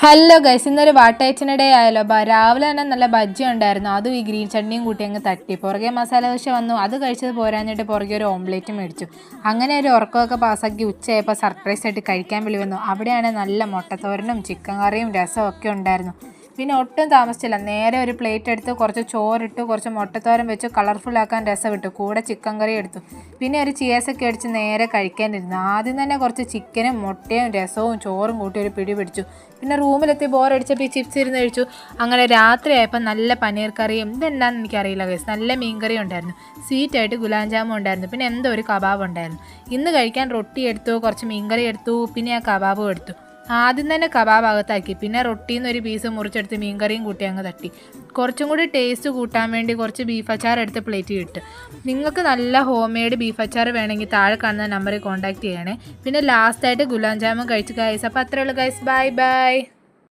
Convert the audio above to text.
Hello guys, ഇന്നൊരു വാട്ടയച്ചനിടെ ആയാലോ. രാവിലെ തന്നെ നല്ല ബജ്ജി ഉണ്ടായിരുന്നു, അതും ഈ ഗ്രീൻ ചട്നിയും കൂട്ടി അങ്ങ് തട്ടി. പുറകെ മസാല ദോശ വന്നു, അത് കഴിച്ചത് പോരാഞ്ഞിട്ട് പുറകെ ഒരു ഓംലേറ്റ് മേടിച്ചു. അങ്ങനെ ഒരു ഉറക്കമൊക്കെ പാസ്സാക്കി ഉച്ചയായപ്പോൾ സർപ്രൈസ് ആയിട്ട് കഴിക്കാൻ വിളി വന്നു. അവിടെയാണ് നല്ല മുട്ടത്തോരനും ചിക്കൻ കറിയും രസവും ഒക്കെ ഉണ്ടായിരുന്നു. പിന്നെ ഒട്ടും താമസിച്ചില്ല, നേരെ ഒരു പ്ലേറ്റ് എടുത്ത് കുറച്ച് ചോറിട്ട് കുറച്ച് മുട്ടത്തോരൻ വെച്ച് കളർഫുൾ ആക്കാൻ രസം ഇട്ടു. കൂടെ ചിക്കൻ കറി എടുത്തു. പിന്നെ ഒരു ചീസൊക്കെ അടിച്ച് നേരെ കഴിക്കാനിരുന്നു. ആദ്യം തന്നെ കുറച്ച് ചിക്കനും മുട്ടയും രസവും ചോറും കൂട്ടി ഒരു പിടി പിടിച്ചു. പിന്നെ റൂമിലെത്തി ബോറടിച്ചപ്പോൾ ഈ ചിപ്സ് ഇരുന്ന് കഴിച്ചു. അങ്ങനെ രാത്രിയായപ്പോൾ നല്ല പനീർ കറിയും ഇതെന്താണെന്ന് എനിക്കറിയില്ല ഗൈസ്, നല്ല മീൻ കറിയും ഉണ്ടായിരുന്നു. സ്വീറ്റായിട്ട് ഗുലാബ് ജാമുൻ ഉണ്ടായിരുന്നു. പിന്നെ എന്തോ ഒരു കബാബ് ഉണ്ടായിരുന്നു. ഇന്ന് കഴിക്കാൻ റൊട്ടി എടുത്തു, കുറച്ച് മീൻകറി എടുത്തു, പിന്നെ ആ കബാബും എടുത്തു. ആദ്യം തന്നെ കബാബ് അകത്താക്കി, പിന്നെ റൊട്ടിയിൽ നിന്ന് ഒരു പീസ് മുറിച്ചെടുത്ത് മീൻകറിയും കൂട്ടി അങ്ങ് തട്ടി. കുറച്ചും കൂടി ടേസ്റ്റ് കൂട്ടാൻ വേണ്ടി കുറച്ച് ബീഫ് അച്ചാർ എടുത്ത് പ്ലേറ്റ് ഇട്ട്. നിങ്ങൾക്ക് നല്ല ഹോം മെയ്ഡ് ബീഫ് അച്ചാർ വേണമെങ്കിൽ താഴെ കാണുന്ന നമ്പറിൽ കോൺടാക്ട് ചെയ്യണേ. പിന്നെ ലാസ്റ്റായിട്ട് ഗുലാബ് ജാമുൻ കഴിച്ച് ഗൈസ്. അപ്പോൾ അത്രയേ ഉള്ളൂ ഗൈസ്, ബൈ ബൈ.